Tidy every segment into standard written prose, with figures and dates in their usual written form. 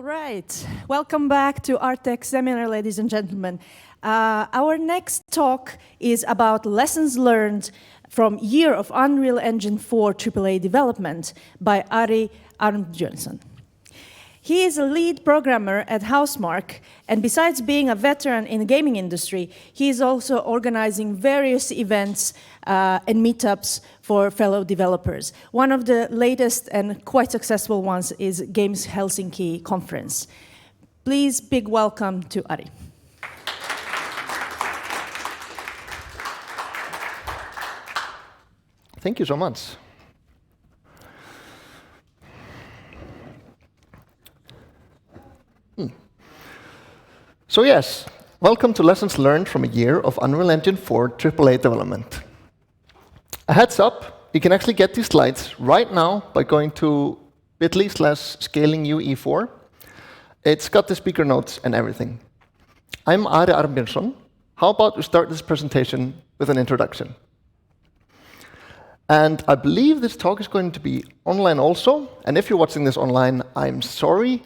All right, welcome back to our tech seminar, ladies and gentlemen. Our next talk is about lessons learned from year of Unreal Engine 4 AAA development by Ari Arnbjörnsson. He is a lead programmer at Housemarque, and besides being a veteran in the gaming industry, he is also organizing various events and meetups for fellow developers. One of the latest and quite successful ones is Games Helsinki conference. Please, big welcome to Ari. Thank you so much. So yes, welcome to Lessons Learned from a year of Unreal Engine 4 AAA development. A heads up, you can actually get these slides right now by going to bit.ly/scaling UE4. It's got the speaker notes and everything. I'm Ari Arnbjörnsson. How about we start this presentation with an introduction? And I believe this talk is going to be online also. And if you're watching this online, I'm sorry.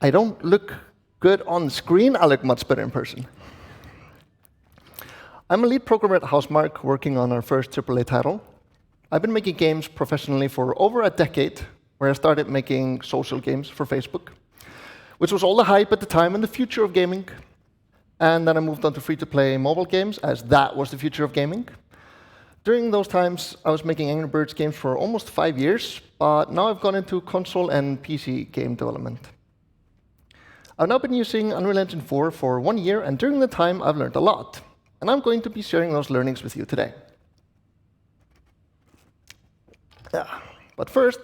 I don't look good on the screen. I look much better in person. I'm a lead programmer at Housemarque working on our first AAA title. I've been making games professionally for over a decade, where I started making social games for Facebook, which was all the hype at the time and the future of gaming. And then I moved on to free-to-play mobile games, as that was the future of gaming. During those times, I was making Angry Birds games for almost 5 years, but now I've gone into console and PC game development. I've now been using Unreal Engine 4 for 1 year, and during the time, I've learned a lot. And I'm going to be sharing those learnings with you today. But first,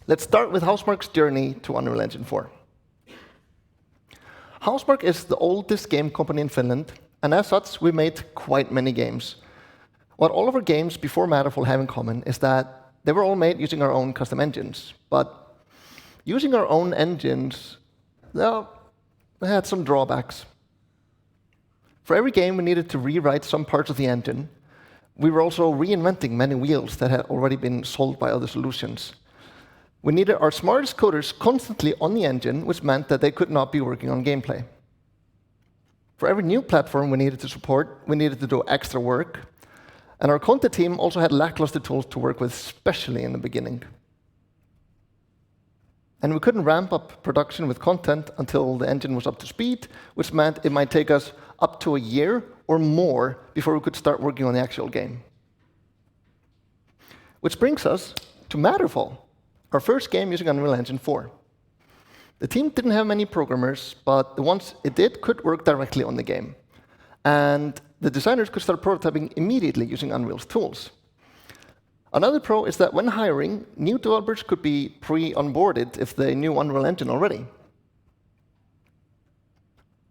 let's start with Housemarque's journey to Unreal Engine 4. Housemarque is the oldest game company in Finland, and as such, we made quite many games. What all of our games before Matterfall have in common is that they were all made using our own custom engines. But using our own engines, well, they had some drawbacks. For every game, we needed to rewrite some parts of the engine. We were also reinventing many wheels that had already been sold by other solutions. We needed our smartest coders constantly on the engine, which meant that they could not be working on gameplay. For every new platform we needed to support, we needed to do extra work. And our content team also had lackluster tools to work with, especially in the beginning. And we couldn't ramp up production with content until the engine was up to speed, which meant it might take us up to a year or more before we could start working on the actual game. Which brings us to Matterfall, our first game using Unreal Engine 4. The team didn't have many programmers, but the ones it did could work directly on the game. And the designers could start prototyping immediately using Unreal's tools. Another pro is that when hiring, new developers could be pre-onboarded if they knew Unreal Engine already.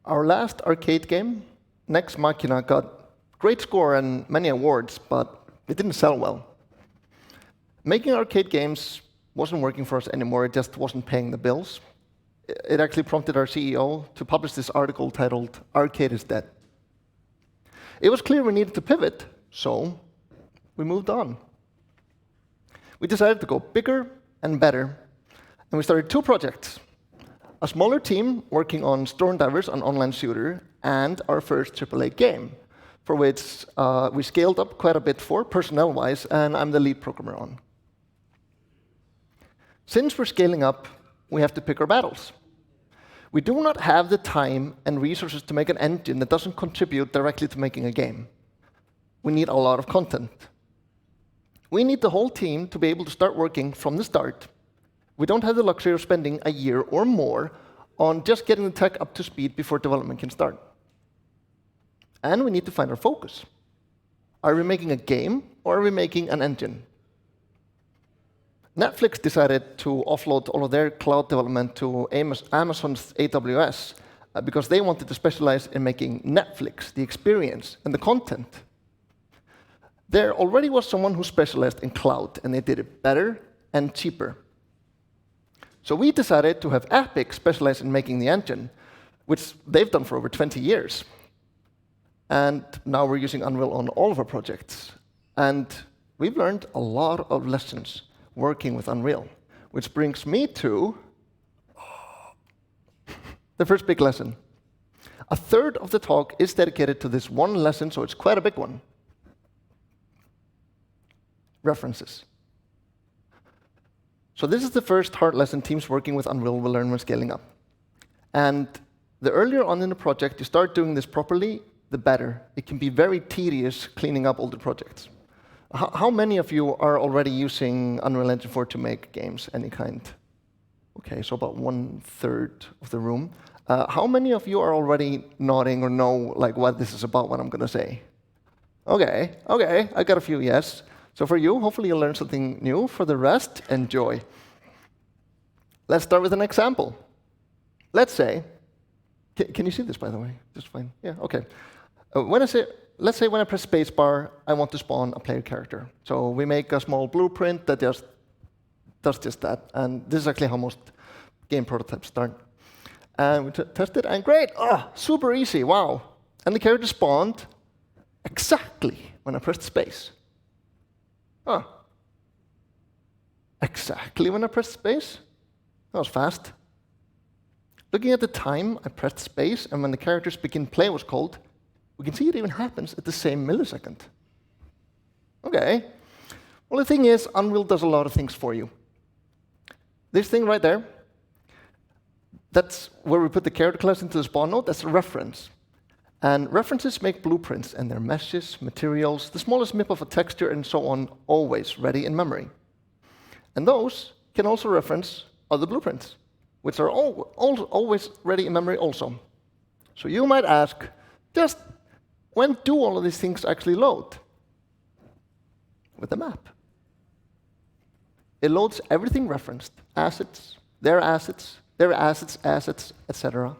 Our last arcade game, Next Machina, got great score and many awards, but it didn't sell well. Making arcade games wasn't working for us anymore, it just wasn't paying the bills. It actually prompted our CEO to publish this article titled, "Arcade is Dead." It was clear we needed to pivot, so we moved on. We decided to go bigger and better, and we started 2 projects. A smaller team working on Storm Divers, an online shooter, and our first AAA game, for which we scaled up quite a bit for, personnel-wise, and I'm the lead programmer on. Since we're scaling up, we have to pick our battles. We do not have the time and resources to make an engine that doesn't contribute directly to making a game. We need a lot of content. We need the whole team to be able to start working from the start. We don't have the luxury of spending a year or more on just getting the tech up to speed before development can start. And we need to find our focus. Are we making a game, or are we making an engine? Netflix decided to offload all of their cloud development to Amazon's AWS because they wanted to specialize in making Netflix, the experience, and the content. There already was someone who specialized in cloud, and they did it better and cheaper. So we decided to have Epic specialize in making the engine, which they've done for over 20 years. And now we're using Unreal on all of our projects. And we've learned a lot of lessons working with Unreal, which brings me to the first big lesson. A third of the talk is dedicated to this one lesson, so it's quite a big one. References. So this is the first hard lesson teams working with Unreal will learn when scaling up. And the earlier on in the project you start doing this properly, the better. It can be very tedious cleaning up older projects. How many of you are already using Unreal Engine 4 to make games, any kind? Okay, so about 1/3 of the room. How many of you are already nodding or know like what this is about, what I'm going to say? Okay, I got a few yes. So for you, hopefully you'll learn something new. For the rest, enjoy. Let's start with an example. Let's say, can you see this, by the way? Just fine. Yeah, okay. Let's say when I press spacebar, I want to spawn a player character. So we make a small blueprint that just does just that. And this is actually how most game prototypes start. And we test it, and great. Oh, super easy, wow. And the character spawned exactly when I pressed space. Oh. Exactly when I pressed space? That was fast. Looking at the time I pressed space and when the character's begin play was called, we can see it even happens at the same millisecond. Okay. Well, the thing is, Unreal does a lot of things for you. This thing right there, that's where we put the character class into the spawn node. That's a reference. And references make blueprints, and they're meshes, materials, the smallest MIP of a texture, and so on, always ready in memory. And those can also reference other blueprints, which are always ready in memory also. So you might ask, just when do all of these things actually load? With the map. It loads everything referenced, assets, their assets, etc.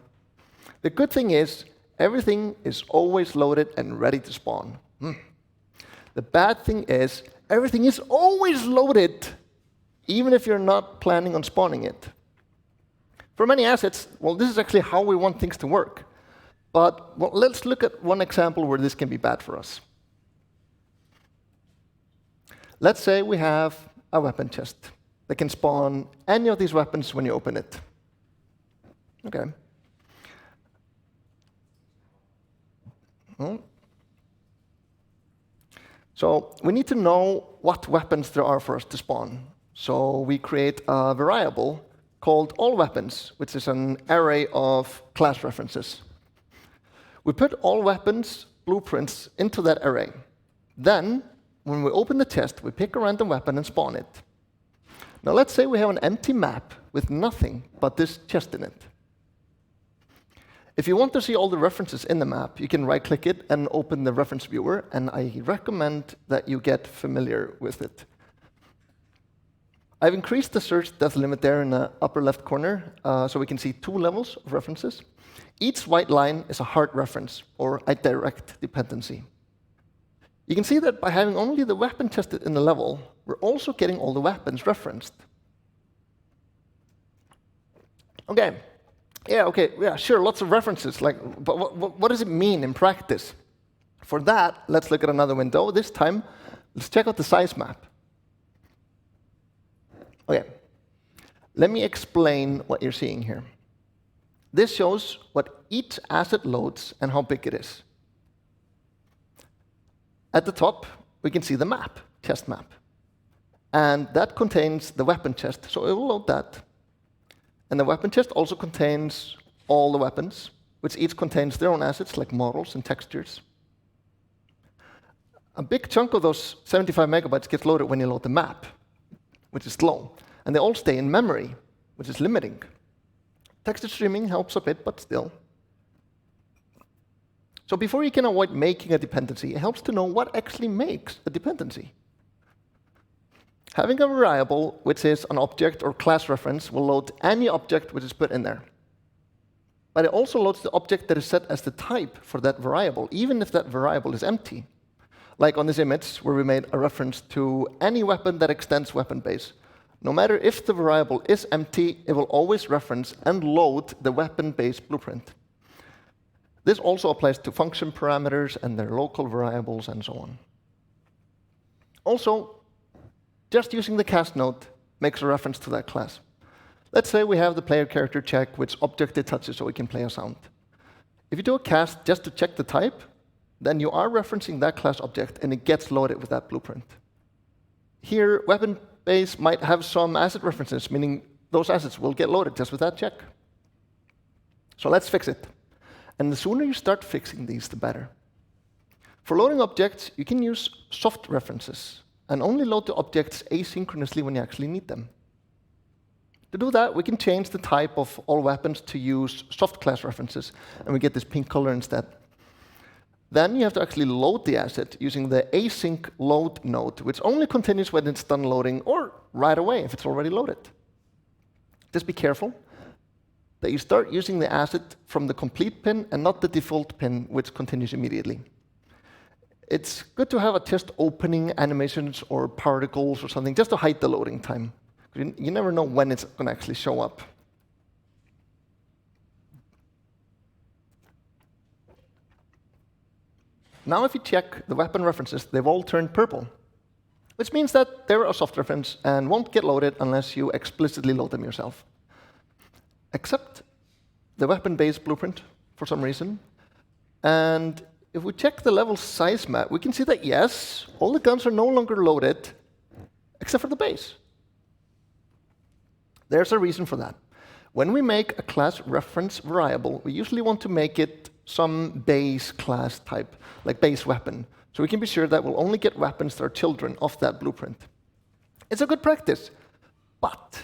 The good thing is, everything is always loaded and ready to spawn. The bad thing is, everything is always loaded, even if you're not planning on spawning it. For many assets, well, this is actually how we want things to work. But well, let's look at one example where this can be bad for us. Let's say we have a weapon chest that can spawn any of these weapons when you open it. Okay. So we need to know what weapons there are for us to spawn. So we create a variable called allWeapons, which is an array of class references. We put all weapons blueprints into that array. Then, when we open the chest, we pick a random weapon and spawn it. Now let's say we have an empty map with nothing but this chest in it. If you want to see all the references in the map, you can right-click it and open the reference viewer, and I recommend that you get familiar with it. I've increased the search depth limit there in the upper left corner, so we can see 2 levels of references. Each white line is a hard reference, or a direct dependency. You can see that by having only the weapon tested in the level, we're also getting all the weapons referenced. Okay. Yeah, sure, lots of references. But what does it mean in practice? For that, let's look at another window. This time, let's check out the size map. Okay, let me explain what you're seeing here. This shows what each asset loads and how big it is. At the top, we can see the map, chest map. And that contains the weapon chest, so it will load that. And the weapon chest also contains all the weapons, which each contains their own assets, like models and textures. A big chunk of those 75 megabytes gets loaded when you load the map, which is slow. And they all stay in memory, which is limiting. Texture streaming helps a bit, but still. So before you can avoid making a dependency, it helps to know what actually makes a dependency. Having a variable, which is an object or class reference, will load any object which is put in there. But it also loads the object that is set as the type for that variable, even if that variable is empty. Like on this image, where we made a reference to any weapon that extends weapon base. No matter if the variable is empty, it will always reference and load the weapon base blueprint. This also applies to function parameters and their local variables and so on. Also, just using the cast node makes a reference to that class. Let's say we have the player character check which object it touches so we can play a sound. If you do a cast just to check the type, then you are referencing that class object and it gets loaded with that blueprint. Here, weapon base might have some asset references, meaning those assets will get loaded just with that check. So let's fix it. And the sooner you start fixing these, the better. For loading objects, you can use soft references and only load the objects asynchronously when you actually need them. To do that, we can change the type of all weapons to use soft class references, and we get this pink color instead. Then you have to actually load the asset using the async load node, which only continues when it's done loading, or right away if it's already loaded. Just be careful that you start using the asset from the complete pin and not the default pin, which continues immediately. It's good to have a test opening animations or particles or something just to hide the loading time. You never know when it's going to actually show up. Now if you check the weapon references, they've all turned purple, which means that they're a soft reference and won't get loaded unless you explicitly load them yourself. Except the weapon-based blueprint, for some reason. And if we check the level size map, we can see that, yes, all the guns are no longer loaded, except for the base. There's a reason for that. When we make a class reference variable, we usually want to make it some base class type, like base weapon. So we can be sure that we'll only get weapons that are children of that blueprint. It's a good practice, but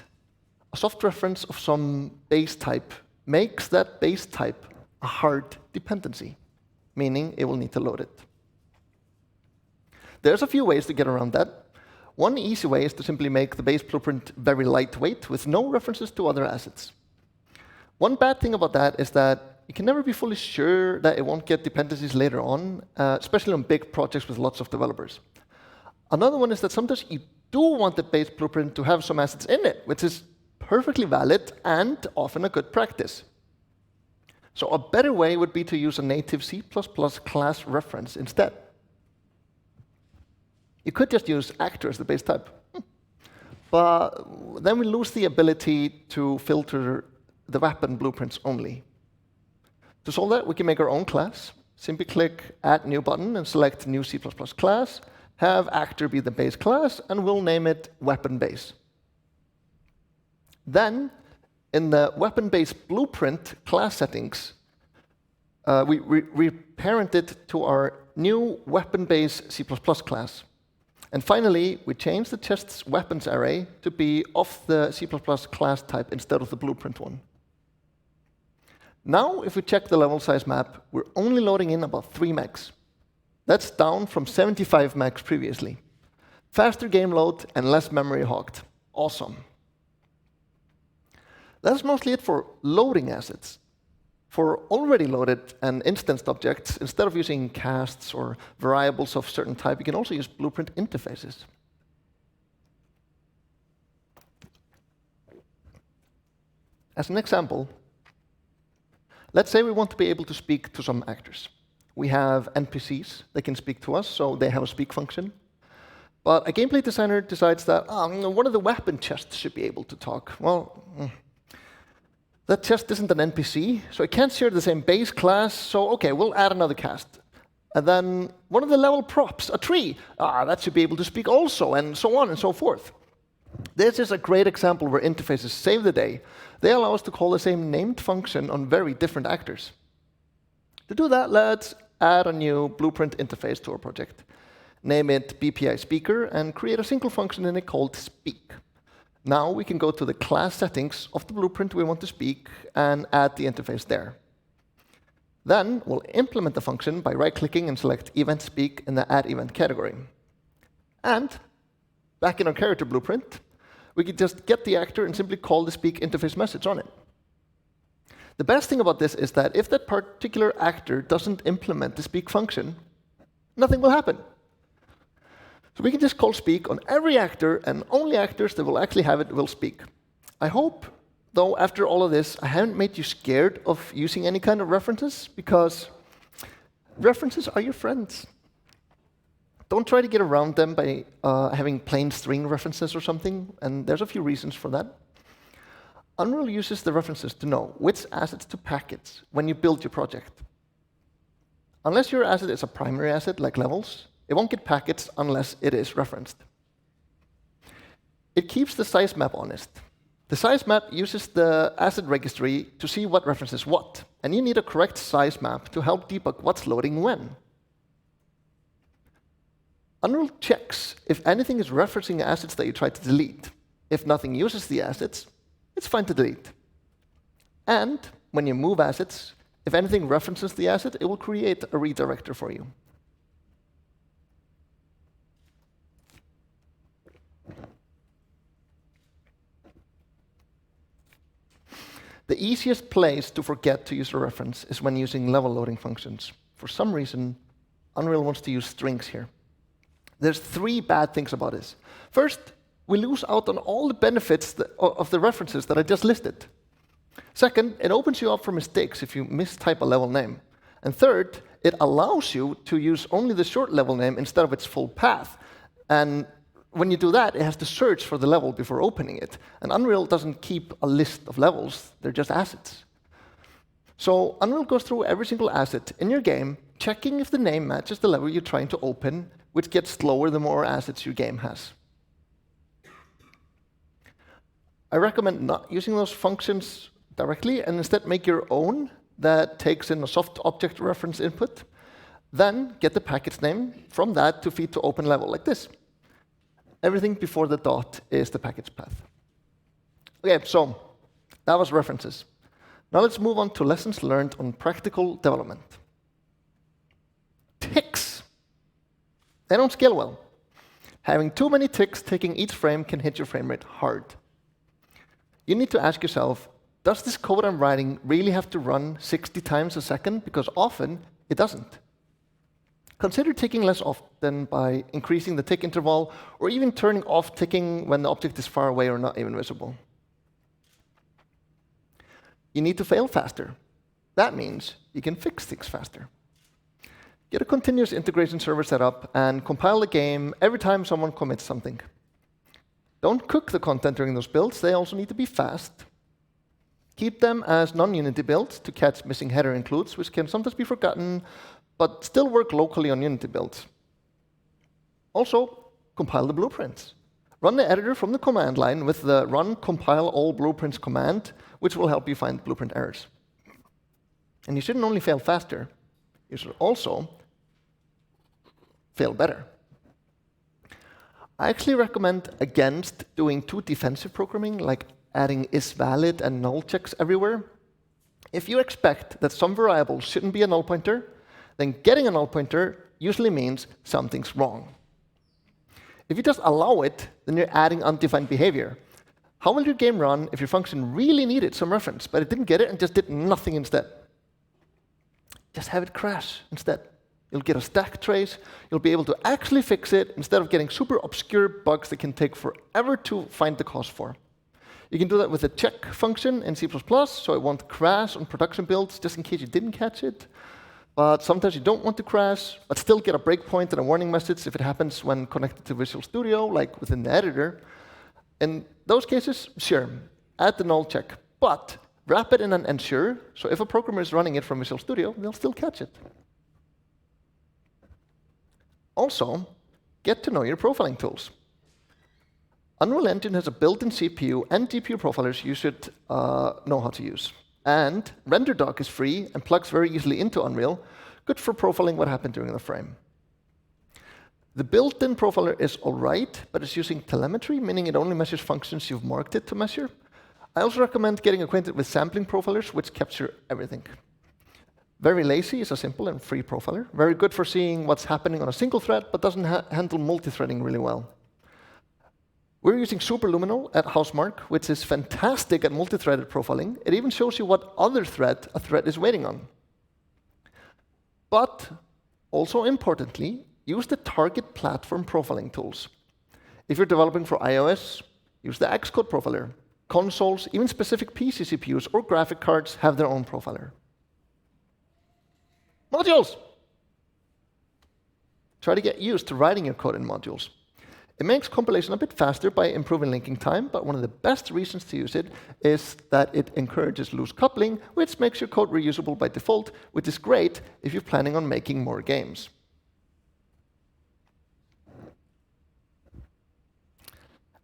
a soft reference of some base type makes that base type a hard dependency, meaning it will need to load it. There's a few ways to get around that. One easy way is to simply make the base blueprint very lightweight with no references to other assets. One bad thing about that is that you can never be fully sure that it won't get dependencies later on, especially on big projects with lots of developers. Another one is that sometimes you do want the base blueprint to have some assets in it, which is perfectly valid and often a good practice. So a better way would be to use a native C++ class reference instead. You could just use actor as the base type. But then we lose the ability to filter the weapon blueprints only. To solve that, we can make our own class. Simply click Add New button and select New C++ class, have actor be the base class, and we'll name it Weapon Base. Then, in the Weapon Base blueprint class settings, we parent it to our new Weapon Base C++ class. And finally, we change the chest's weapons array to be of the C++ class type instead of the blueprint one. Now, if we check the level size map, we're only loading in about 3 megs. That's down from 75 megs previously. Faster game load and less memory hogged. Awesome. That's mostly it for loading assets. For already loaded and instanced objects, instead of using casts or variables of certain type, you can also use blueprint interfaces. As an example, let's say we want to be able to speak to some actors. We have NPCs that can speak to us, so they have a speak function. But a gameplay designer decides that one of the weapon chests should be able to talk. Well, that chest isn't an NPC, so it can't share the same base class, so OK, we'll add another cast. And then one of the level props, a tree, that should be able to speak also, and so on and so forth. This is a great example where interfaces save the day. They allow us to call the same named function on very different actors. To do that, let's add a new blueprint interface to our project. Name it BPI speaker, and create a single function in it called speak. Now we can go to the class settings of the blueprint we want to speak and add the interface there. Then we'll implement the function by right-clicking and select event speak in the add event category. And back in our character blueprint, we can just get the actor and simply call the speak interface message on it. The best thing about this is that if that particular actor doesn't implement the speak function, nothing will happen. So we can just call speak on every actor, and only actors that will actually have it will speak. I hope, though, after all of this, I haven't made you scared of using any kind of references, because references are your friends. Don't try to get around them by having plain string references or something, and there's a few reasons for that. Unreal uses the references to know which assets to package when you build your project. Unless your asset is a primary asset, like levels, it won't get packaged unless it is referenced. It keeps the size map honest. The size map uses the asset registry to see what references what, and you need a correct size map to help debug what's loading when. Unreal checks if anything is referencing assets that you try to delete. If nothing uses the assets, it's fine to delete. And when you move assets, if anything references the asset, it will create a redirector for you. The easiest place to forget to use a reference is when using level loading functions. For some reason, Unreal wants to use strings here. There's 3 bad things about this. First, we lose out on all the benefits of the references that I just listed. Second, it opens you up for mistakes if you mistype a level name. And third, it allows you to use only the short level name instead of its full path. And when you do that, it has to search for the level before opening it. And Unreal doesn't keep a list of levels. They're just assets. So Unreal goes through every single asset in your game, checking if the name matches the level you're trying to open, which gets slower the more assets your game has. I recommend not using those functions directly and instead make your own that takes in a soft object reference input. Then get the package name from that to feed to open level like this. Everything before the dot is the package path. Okay, so that was references. Now let's move on to lessons learned on practical development. Ticks. They don't scale well. Having too many ticks taking each frame can hit your frame rate hard. You need to ask yourself, does this code I'm writing really have to run 60 times a second? Because often it doesn't. Consider ticking less often by increasing the tick interval, or even turning off ticking when the object is far away or not even visible. You need to fail faster. That means you can fix things faster. Get a continuous integration server set up and compile the game every time someone commits something. Don't cook the content during those builds. They also need to be fast. Keep them as non-Unity builds to catch missing header includes, which can sometimes be forgotten, but still work locally on Unity builds. Also, compile the blueprints. Run the editor from the command line with the run compile all blueprints command, which will help you find blueprint errors. And you shouldn't only fail faster, you should also fail better. I actually recommend against doing too defensive programming, like adding isValid and null checks everywhere. If you expect that some variable shouldn't be a null pointer, then getting a null pointer usually means something's wrong. If you just allow it, then you're adding undefined behavior. How will your game run if your function really needed some reference, but it didn't get it and just did nothing instead? Just have it crash instead. You'll get a stack trace. You'll be able to actually fix it instead of getting super obscure bugs that can take forever to find the cause for. You can do that with a check function in C++, so it won't crash on production builds just in case you didn't catch it. But sometimes you don't want to crash, but still get a breakpoint and a warning message if it happens when connected to Visual Studio, like within the editor. In those cases, sure, add the null check, but wrap it in an ensure, so if a programmer is running it from Visual Studio, they'll still catch it. Also, get to know your profiling tools. Unreal Engine has a built-in CPU and GPU profilers you should know how to use. And RenderDoc is free and plugs very easily into Unreal, good for profiling what happened during the frame. The built-in profiler is all right, but it's using telemetry, meaning it only measures functions you've marked it to measure. I also recommend getting acquainted with sampling profilers, which capture everything. Very Lazy is a simple and free profiler. Very good for seeing what's happening on a single thread, but doesn't handle multi-threading really well. We're using Superluminal at Housemarque, which is fantastic at multi-threaded profiling. It even shows you what other thread a thread is waiting on. But also importantly, use the target platform profiling tools. If you're developing for iOS, use the Xcode profiler. Consoles, even specific PC CPUs or graphic cards have their own profiler. Modules! Try to get used to writing your code in modules. It makes compilation a bit faster by improving linking time, but one of the best reasons to use it is that it encourages loose coupling, which makes your code reusable by default, which is great if you're planning on making more games.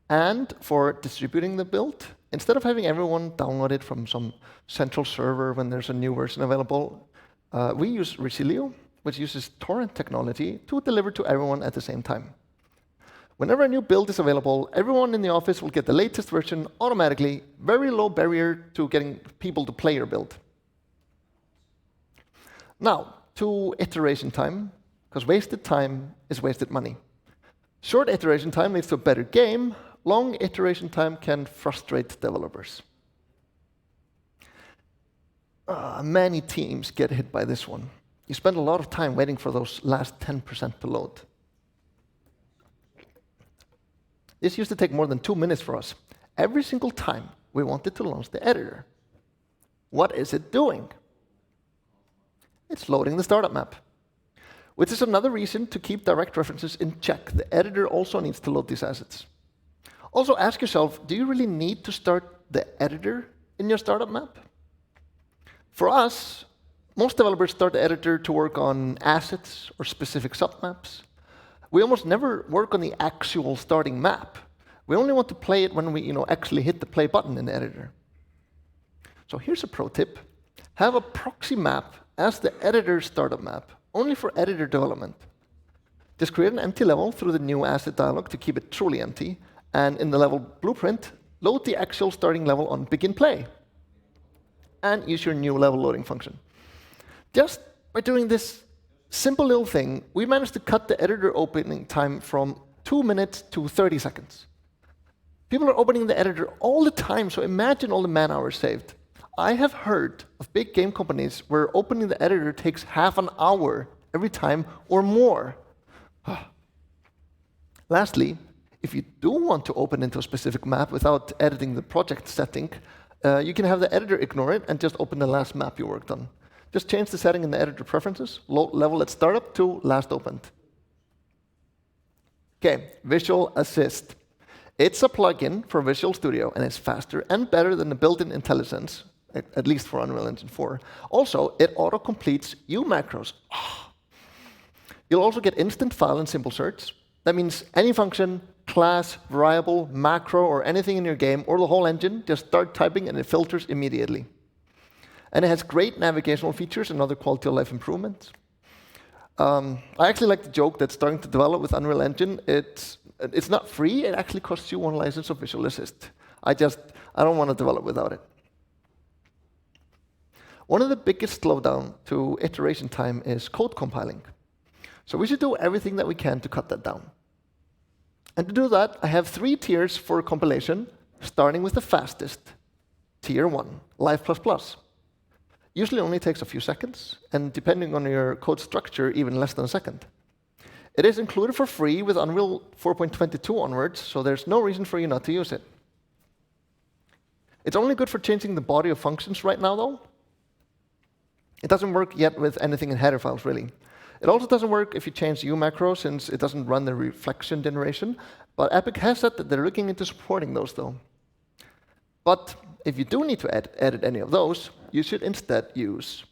And for distributing the build, instead of having everyone download it from some central server when there's a new version available, we use Resilio, which uses torrent technology to deliver to everyone at the same time. Whenever a new build is available, everyone in the office will get the latest version automatically, very low barrier to getting people to play your build. Now, to iteration time, because wasted time is wasted money. Short iteration time leads to a better game. Long iteration time can frustrate developers. Many teams get hit by this one. You spend a lot of time waiting for those last 10% to load. This used to take more than 2 minutes for us. Every single time we wanted to launch the editor. What is it doing? It's loading the startup map, which is another reason to keep direct references in check. The editor also needs to load these assets. Also ask yourself, do you really need to start the editor in your startup map? For us, most developers start the editor to work on assets or specific submaps. We almost never work on the actual starting map. We only want to play it when we actually hit the play button in the editor. So here's a pro tip. Have a proxy map as the editor startup map, only for editor development. Just create an empty level through the new asset dialog to keep it truly empty, and in the level blueprint, load the actual starting level on begin play, and use your new level loading function. Just by doing this simple little thing, we managed to cut the editor opening time from 2 minutes to 30 seconds. People are opening the editor all the time, so imagine all the man-hours saved. I have heard of big game companies where opening the editor takes half an hour every time or more. Lastly, if you do want to open into a specific map without editing the project setting, you can have the editor ignore it and just open the last map you worked on. Just change the setting in the editor preferences, level at startup to last opened. OK, Visual Assist. It's a plugin for Visual Studio, and it's faster and better than the built-in IntelliSense, at least for Unreal Engine 4. Also, it auto-completes U macros. You'll also get instant file and simple search. That means any function, class, variable, macro, or anything in your game, or the whole engine, just start typing and it filters immediately. And it has great navigational features and other quality of life improvements. I actually like the joke that starting to develop with Unreal Engine, it's not free. It actually costs you 1 license of Visual Assist. I don't want to develop without it. One of the biggest slowdown to iteration time is code compiling. So we should do everything that we can to cut that down. And to do that, I have 3 tiers for compilation, starting with the fastest. Tier 1, Live++. Usually only takes a few seconds, and depending on your code structure, even less than a second. It is included for free with Unreal 4.22 onwards, so there's no reason for you not to use it. It's only good for changing the body of functions right now, though. It doesn't work yet with anything in header files, really. It also doesn't work if you change U macro, since it doesn't run the reflection generation. But Epic has said that they're looking into supporting those, though. But if you do need to edit any of those, you should instead use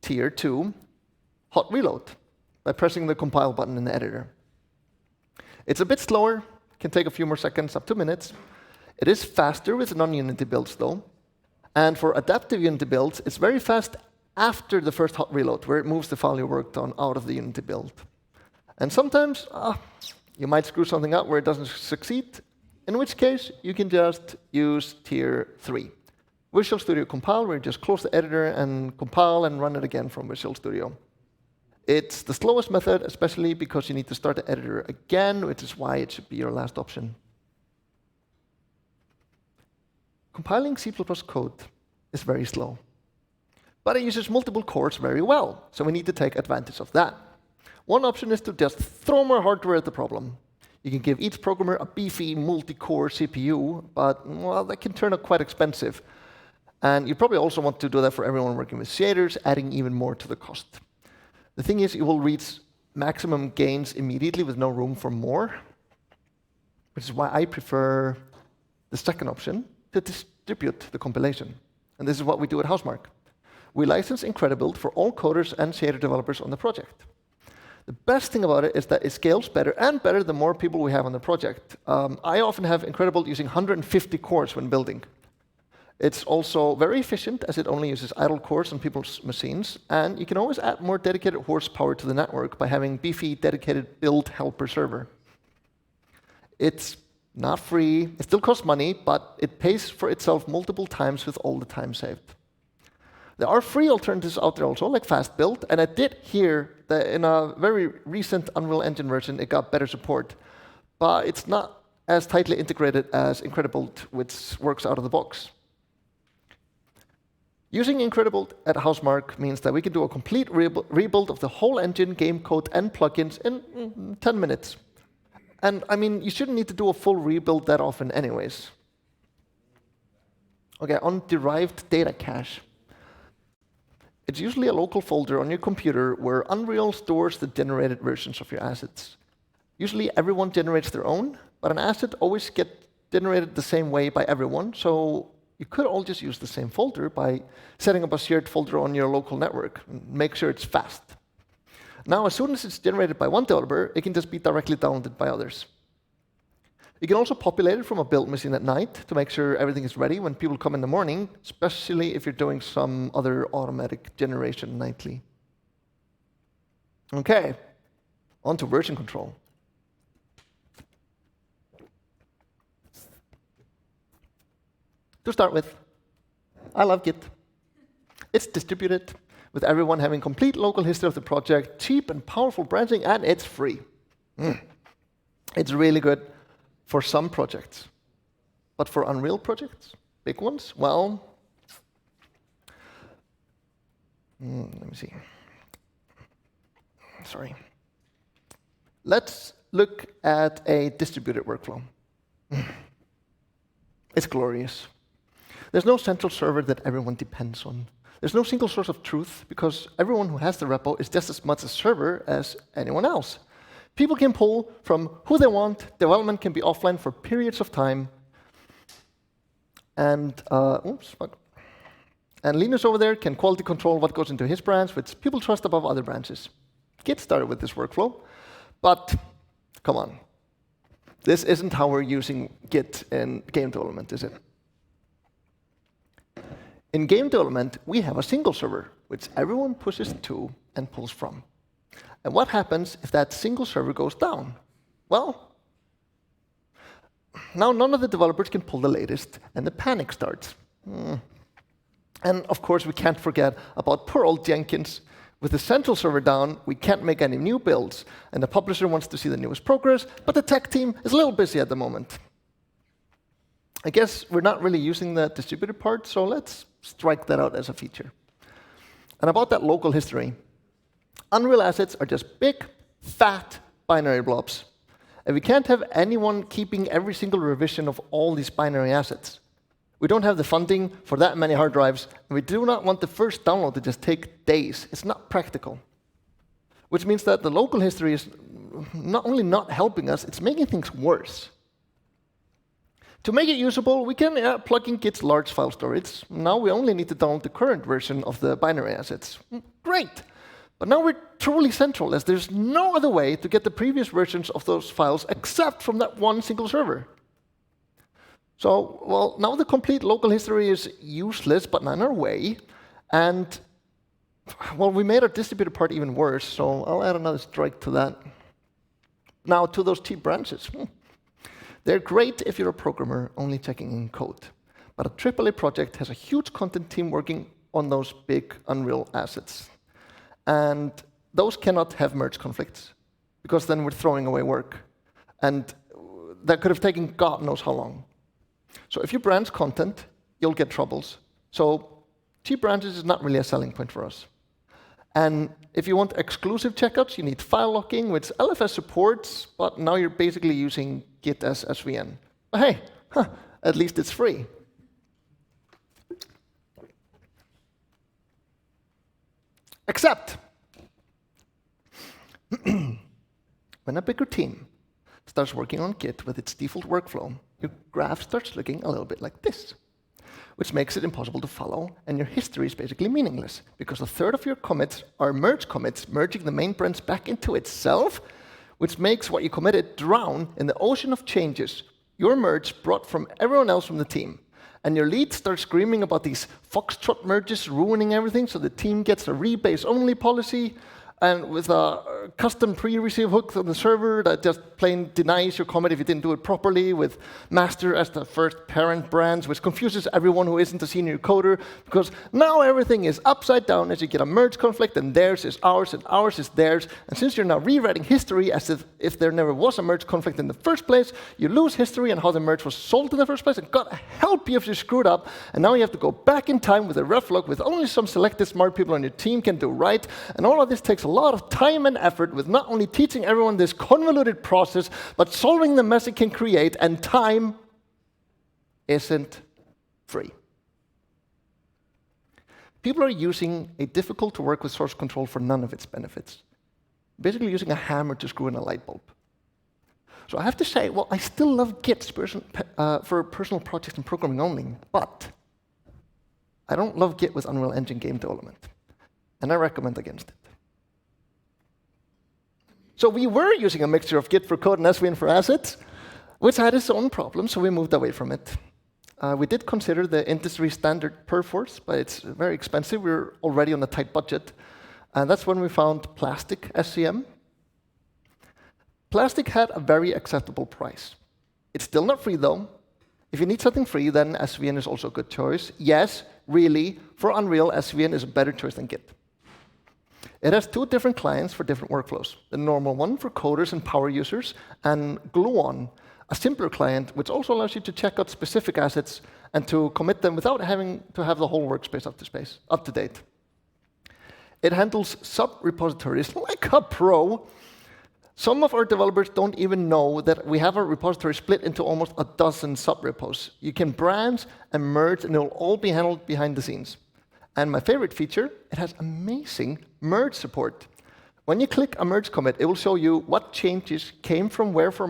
Tier 2, Hot Reload, by pressing the compile button in the editor. It's a bit slower, can take a few more seconds, up to minutes. It is faster with non-Unity builds, though. And for adaptive Unity builds, it's very fast after the first hot reload, where it moves the file you worked on out of the Unity build. And sometimes, you might screw something up where it doesn't succeed, in which case you can just use Tier 3. Visual Studio Compile, where you just close the editor and compile and run it again from Visual Studio. It's the slowest method, especially because you need to start the editor again, which is why it should be your last option. Compiling C++ code is very slow. But it uses multiple cores very well, so we need to take advantage of that. One option is to just throw more hardware at the problem. You can give each programmer a beefy multi-core CPU, but well, that can turn out quite expensive. And you probably also want to do that for everyone working with shaders, adding even more to the cost. The thing is, you will reach maximum gains immediately with no room for more. which is why I prefer the second option, to distribute the compilation. And this is what we do at Housemarque. We license Incredibuild for all coders and shader developers on the project. The best thing about it is that it scales better and better the more people we have on the project. I often have Incredibuild using 150 cores when building. It's also very efficient, as it only uses idle cores on people's machines, and you can always add more dedicated horsepower to the network by having beefy, dedicated build helper server. It's not free, it still costs money, but it pays for itself multiple times with all the time saved. There are free alternatives out there also, like Fast Build, and I did hear that in a very recent Unreal Engine version it got better support, but it's not as tightly integrated as Incredibuild, which works out of the box. Using Incredibuild at Housemarque means that we can do a complete rebuild of the whole engine, game code, and plugins in 10 minutes. And I mean, you shouldn't need to do a full rebuild that often anyways. Okay, on derived data cache. It's usually a local folder on your computer where Unreal stores the generated versions of your assets. Usually everyone generates their own, but an asset always gets generated the same way by everyone, so you could all just use the same folder by setting up a shared folder on your local network and make sure it's fast. Now, as soon as it's generated by one developer, it can just be directly downloaded by others. You can also populate it from a build machine at night to make sure everything is ready when people come in the morning, especially if you're doing some other automatic generation nightly. Okay, on to version control. To start with, I love Git. It's distributed, with everyone having complete local history of the project, cheap and powerful branching, and it's free. It's really good for some projects. But for Unreal projects, big ones, well, let me see. Sorry. Let's look at a distributed workflow. It's glorious. There's no central server that everyone depends on. There's no single source of truth, because everyone who has the repo is just as much a server as anyone else. People can pull from who they want, development can be offline for periods of time, and Linus over there can quality control what goes into his branch, which people trust above other branches. Get started with this workflow, but come on. This isn't how we're using Git in game development, is it? In game development, we have a single server, which everyone pushes to and pulls from. And what happens if that single server goes down? Well, now none of the developers can pull the latest, and the panic starts. And of course, we can't forget about poor old Jenkins. With the central server down, we can't make any new builds, and the publisher wants to see the newest progress, but the tech team is a little busy at the moment. I guess we're not really using the distributed part, so let's strike that out as a feature. And about that local history, Unreal assets are just big, fat binary blobs. And we can't have anyone keeping every single revision of all these binary assets. We don't have the funding for that many hard drives, and we do not want the first download to just take days. It's not practical. Which means that the local history is not only not helping us, it's making things worse. To make it usable, we can plug in Git's large file storage. Now we only need to download the current version of the binary assets. Great! But now we're truly central, as there's no other way to get the previous versions of those files except from that one single server. So, well, now the complete local history is useless, but not in our way. And, well, we made our distributed part even worse, so I'll add another strike to that. Now, to those cheap branches. They're great if you're a programmer only checking in code. But a AAA project has a huge content team working on those big Unreal assets. And those cannot have merge conflicts, because then we're throwing away work. And that could have taken God knows how long. So if you branch content, you'll get troubles. So cheap branches is not really a selling point for us. And if you want exclusive checkouts, you need file locking, which LFS supports, but now you're basically using Git as SVN. But hey, at least it's free. Except when a bigger team starts working on Git with its default workflow, your graph starts looking a little bit like this, which makes it impossible to follow, and your history is basically meaningless, because a third of your commits are merge commits, merging the main branch back into itself, which makes what you committed drown in the ocean of changes your merge brought from everyone else from the team. And your lead starts screaming about these foxtrot merges ruining everything, so the team gets a rebase-only policy, and with a custom pre-receive hook on the server that just plain denies your commit if you didn't do it properly, with master as the first parent branch, which confuses everyone who isn't a senior coder, because now everything is upside down as you get a merge conflict, and theirs is ours, and ours is theirs. And since you're now rewriting history as if there never was a merge conflict in the first place, you lose history on how the merge was solved in the first place, and God help you if you screwed up, and now you have to go back in time with a ref log with only some selected smart people on your team can do right, and all of this takes a lot of time and effort with not only teaching everyone this convoluted process, but solving the mess it can create, and time isn't free. People are using a difficult-to-work-with source control for none of its benefits, basically using a hammer to screw in a light bulb. So I have to say, well, I still love Git for personal projects and programming only, but I don't love Git with Unreal Engine game development, and I recommend against it. So we were using a mixture of Git for code and SVN for assets, which had its own problems, so we moved away from it. We did consider the industry standard Perforce, but it's very expensive. We were already on a tight budget. And that's when we found Plastic SCM. Plastic had a very acceptable price. It's still not free, though. If you need something free, then SVN is also a good choice. Yes, really, for Unreal, SVN is a better choice than Git. It has two different clients for different workflows. The normal one for coders and power users, and Gluon, a simpler client, which also allows you to check out specific assets and to commit them without having to have the whole workspace up to date. It handles sub-repositories like a pro. Some of our developers don't even know that we have a repository split into almost a dozen sub-repos. You can branch and merge, and it will all be handled behind the scenes. And my favorite feature, it has amazing merge support. When you click a merge commit, it will show you what changes came from where for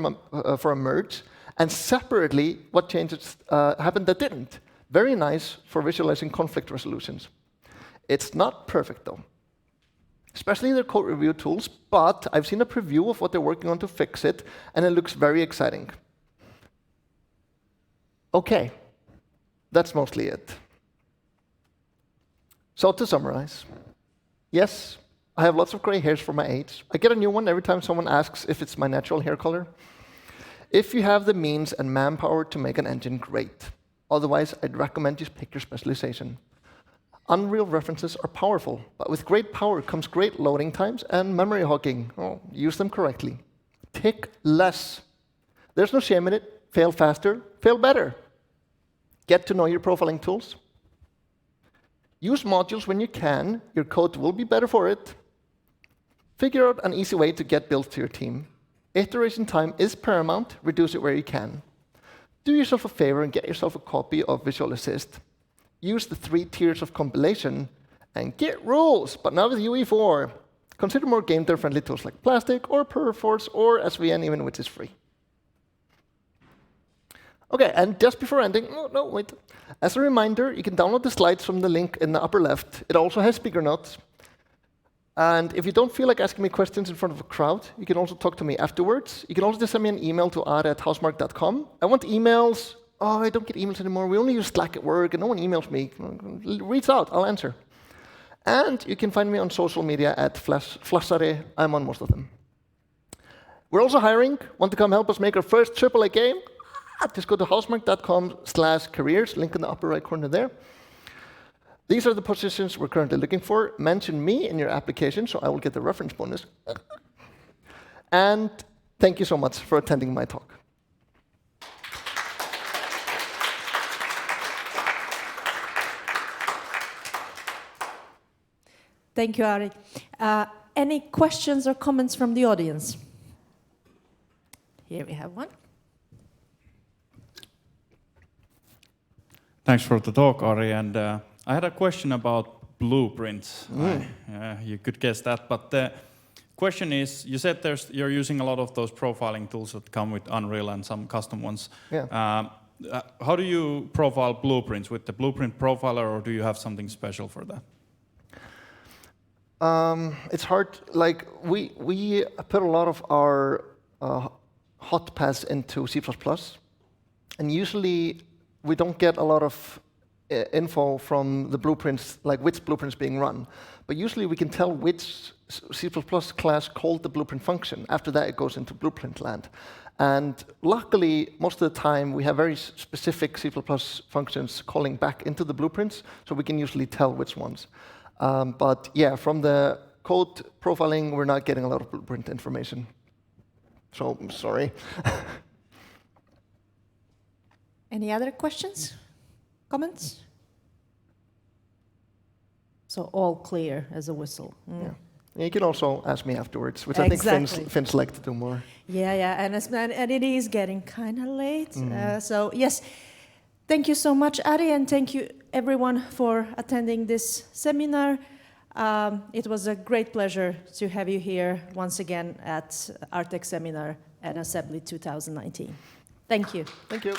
a merge, and separately what changes happened that didn't. Very nice for visualizing conflict resolutions. It's not perfect, though, especially their code review tools, but I've seen a preview of what they're working on to fix it, and it looks very exciting. OK, that's mostly it. So to summarize, yes, I have lots of gray hairs for my age. I get a new one every time someone asks if it's my natural hair color. If you have the means and manpower to make an engine, great. Otherwise, I'd recommend you pick your specialization. Unreal references are powerful, but with great power comes great loading times and memory hogging. Oh, use them correctly. Tick less. There's no shame in it. Fail faster, fail better. Get to know your profiling tools. Use modules when you can. Your code will be better for it. Figure out an easy way to get built to your team. Iteration time is paramount. Reduce it where you can. Do yourself a favor and get yourself a copy of Visual Assist. Use the 3 tiers of compilation and get rules, but not with UE4. Consider more game dev-friendly tools like Plastic or Perforce or SVN, even which is free. OK, and just before ending, wait. As a reminder, you can download the slides from the link in the upper left. It also has speaker notes. And if you don't feel like asking me questions in front of a crowd, you can also talk to me afterwards. You can also just send me an email to are@housemarque.com. I want emails. Oh, I don't get emails anymore. We only use Slack at work, and no one emails me. Reach out. I'll answer. And you can find me on social media at Flassare. I'm on most of them. We're also hiring. Want to come help us make our first AAA game? Just go to housemarque.com/careers, link in the upper right corner there. These are the positions we're currently looking for. Mention me in your application, so I will get the reference bonus. And thank you so much for attending my talk. Thank you, Ari. Any questions or comments from the audience? Here we have one. Thanks for the talk, Ari. And I had a question about blueprints. You could guess that, but question is, you said you're using a lot of those profiling tools that come with Unreal and some custom ones. Yeah. How do you profile blueprints? With the blueprint profiler, or do you have something special for that? It's hard. Like we put a lot of our hot paths into C++, and usually we don't get a lot of info from the blueprints, like which blueprints being run. But usually we can tell which C++ class called the blueprint function. After that, it goes into blueprint land. And luckily, most of the time, we have very specific C++ functions calling back into the blueprints, so we can usually tell which ones. But yeah, from the code profiling, we're not getting a lot of blueprint information. So I'm sorry. Any other questions? Comments? So all clear as a whistle. Mm. Yeah. You can also ask me afterwards, which Exactly. I think Finns like to do more. Yeah, and it is getting kind of late. So yes, thank you so much, Ari, and thank you everyone for attending this seminar. It was a great pleasure to have you here once again at Artec Seminar and Assembly 2019. Thank you. Thank you.